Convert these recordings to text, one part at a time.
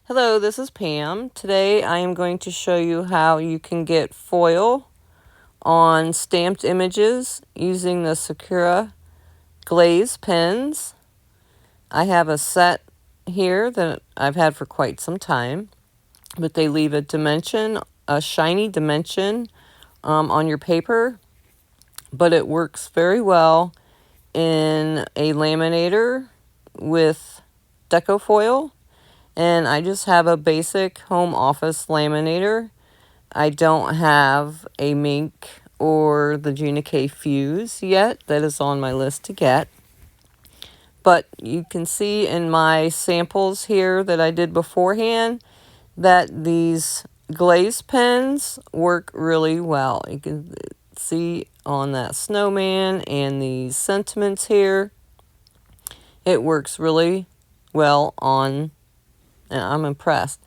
Hello, this is Pam. Today I am going to show you how you can get foil on stamped images using the Sakura Glaze pens. I have a set here that I've had for quite some time, but they leave a dimension, a shiny dimension on your paper, but it works very well in a laminator with deco foil. And I just have a basic home office laminator. I don't have a Mink or the Gina K Fuse yet. That is on my list to get. But you can see in my samples here that I did beforehand that these glaze pens work really well. You can see on that snowman and these sentiments here. It works really well on, and I'm impressed.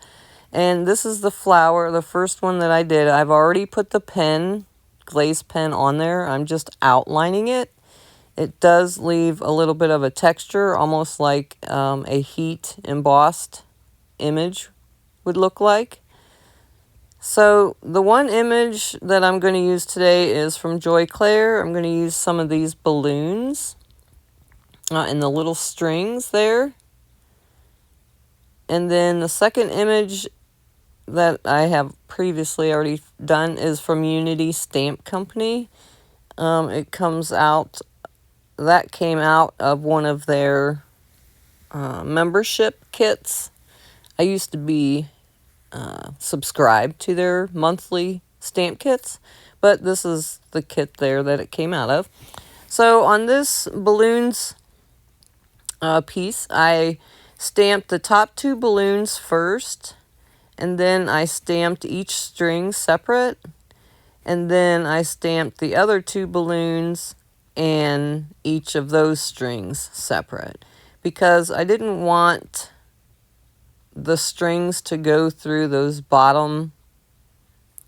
And this is the flower, the first one that I did. I've already put the pen, glaze pen on there. I'm just outlining it. It does leave a little bit of a texture, almost like a heat embossed image would look like. So the one image that I'm going to use today is from Joy Claire. I'm going to use some of these balloons and the little strings there. And then the second image that I have previously already done is from Unity Stamp Company. It comes out, that came out of one of their membership kits. I used to be subscribed to their monthly stamp kits, but this is the kit there that it came out of. So on this balloons piece, I stamped the top two balloons first, and then I stamped each string separate, and then I stamped the other two balloons and each of those strings separate, because I didn't want the strings to go through those bottom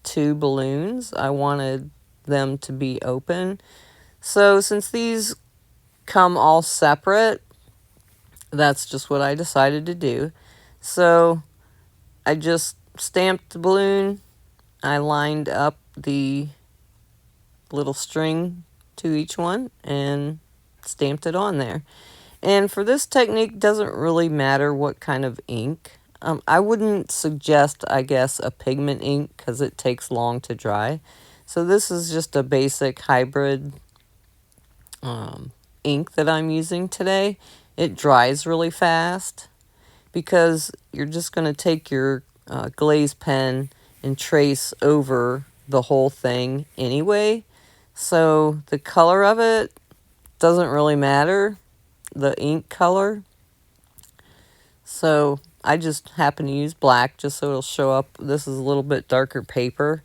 two balloons. I wanted them to be open. So since these come all separate, that's just what I decided to do. So I just stamped the balloon. I lined up the little string to each one and stamped it on there. And for this technique, doesn't really matter what kind of ink. I wouldn't suggest, I guess, a pigment ink because it takes long to dry. So this is just a basic hybrid ink that I'm using today. It dries really fast because you're just going to take your glaze pen and trace over the whole thing anyway. So the color of it doesn't really matter, the ink color. So I just happen to use black just so it'll show up. This is a little bit darker paper.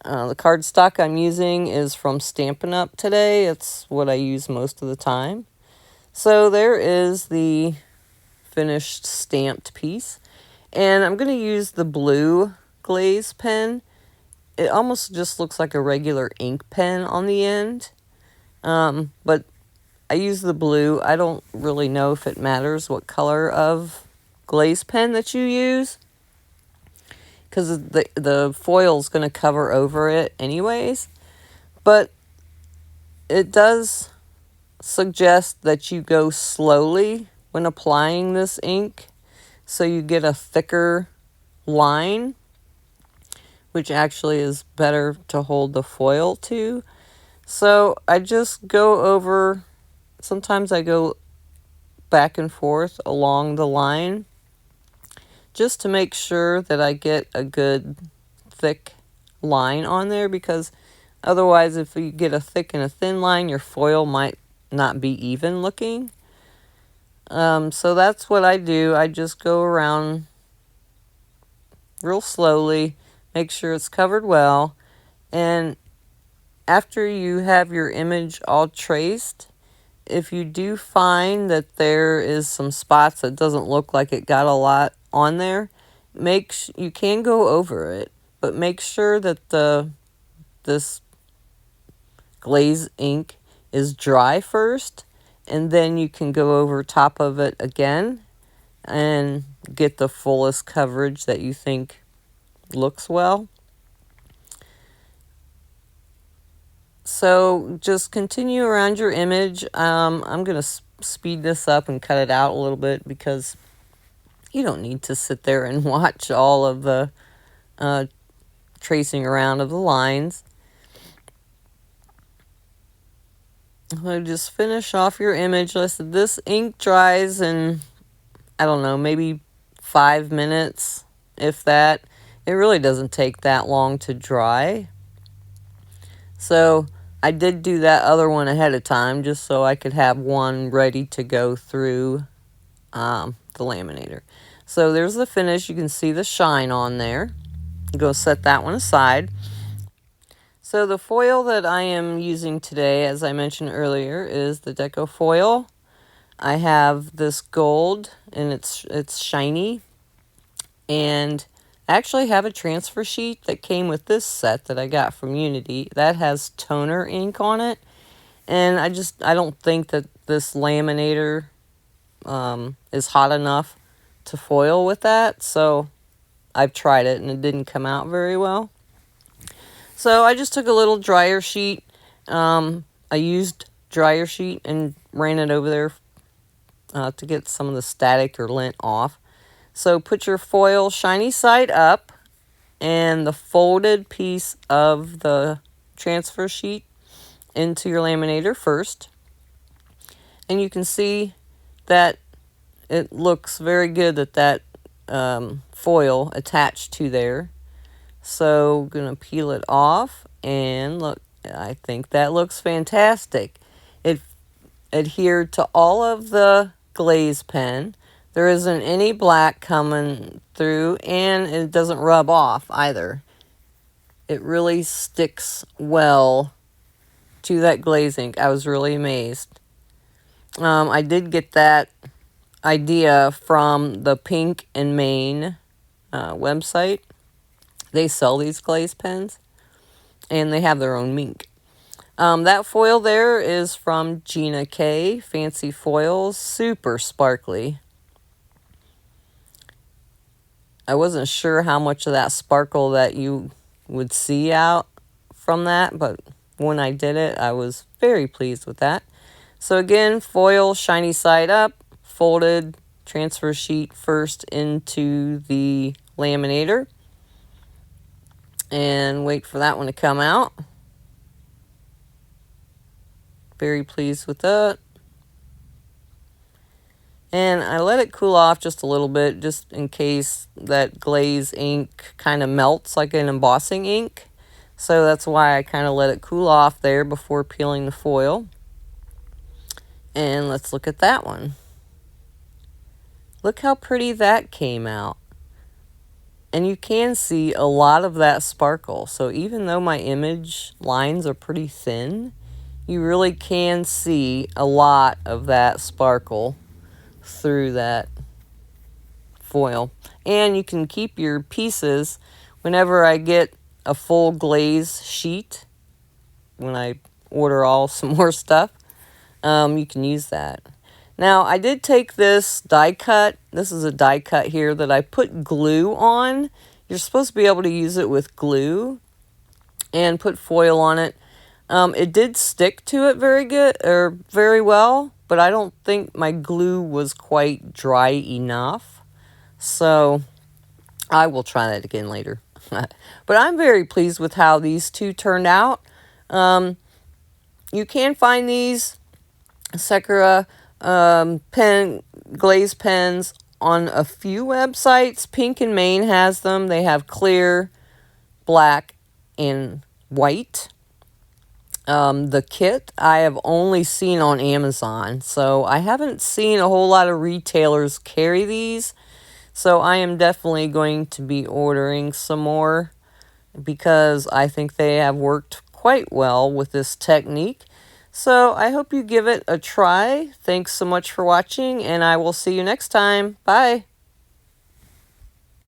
The cardstock I'm using is from Stampin' Up! Today. It's what I use most of the time. So there is the finished stamped piece. And I'm going to use the blue glaze pen. It almost just looks like a regular ink pen on the end. But I use the blue. I don't really know if it matters what color of glaze pen that you use, because the foil is going to cover over it anyways. But it does suggest that you go slowly when applying this ink, so you get a thicker line, which actually is better to hold the foil to. So I just go over, sometimes I go back and forth along the line just to make sure that I get a good thick line on there, because otherwise if you get a thick and a thin line, your foil might not be even looking. So that's what I do. I just go around real slowly, make sure it's covered well, and after you have your image all traced, if you do find that there is some spots that doesn't look like it got a lot on there, you can go over it, but make sure that this glaze ink is dry first, and then you can go over top of it again and get the fullest coverage that you think looks well. So just continue around your image. I'm going to speed this up and cut it out a little bit because you don't need to sit there and watch all of the tracing around of the lines. So just finish off your image. Like I said, this ink dries in, I don't know, maybe 5 minutes, if that. It really doesn't take that long to dry. So I did do that other one ahead of time just so I could have one ready to go through the laminator. So there's the finish. You can see the shine on there. Go set that one aside. So the foil that I am using today, as I mentioned earlier, is the Deco foil. I have this gold, and it's shiny. And I actually have a transfer sheet that came with this set that I got from Unity. That has toner ink on it. And I don't think that this laminator is hot enough to foil with that. So I've tried it, and it didn't come out very well. So I just took a little dryer sheet. I used dryer sheet and ran it over there to get some of the static or lint off. So put your foil shiny side up and the folded piece of the transfer sheet into your laminator first. And you can see that it looks very good that foil attached to there. So I'm going to peel it off, and look, I think that looks fantastic. It adhered to all of the glaze pen. There isn't any black coming through, and it doesn't rub off either. It really sticks well to that glaze ink. I was really amazed. I did get that idea from the Pink and Maine website. They sell these glaze pens, and they have their own ink. That foil there is from Gina K. Fancy Foils. Super sparkly. I wasn't sure how much of that sparkle that you would see out from that, but when I did it, I was very pleased with that. So again, foil shiny side up, folded transfer sheet first into the laminator. And wait for that one to come out. Very pleased with that. And I let it cool off just a little bit, just in case that glaze ink kind of melts like an embossing ink. So that's why I kind of let it cool off there before peeling the foil. And let's look at that one. Look how pretty that came out. And you can see a lot of that sparkle. So even though my image lines are pretty thin, you really can see a lot of that sparkle through that foil. And you can keep your pieces whenever I get a full glaze sheet, when I order some more stuff, you can use that. Now, I did take this die cut. This is a die cut here that I put glue on. You're supposed to be able to use it with glue and put foil on it. It did stick to it very well, but I don't think my glue was quite dry enough. So I will try that again later. But I'm very pleased with how these two turned out. You can find these Sakura glaze pens on a few websites. Pink and Maine has them. They have clear, black, and white. The kit I have only seen on Amazon, so I haven't seen a whole lot of retailers carry these. So I am definitely going to be ordering some more because I think they have worked quite well with this technique. So I hope you give it a try. Thanks so much for watching, and I will see you next time. Bye.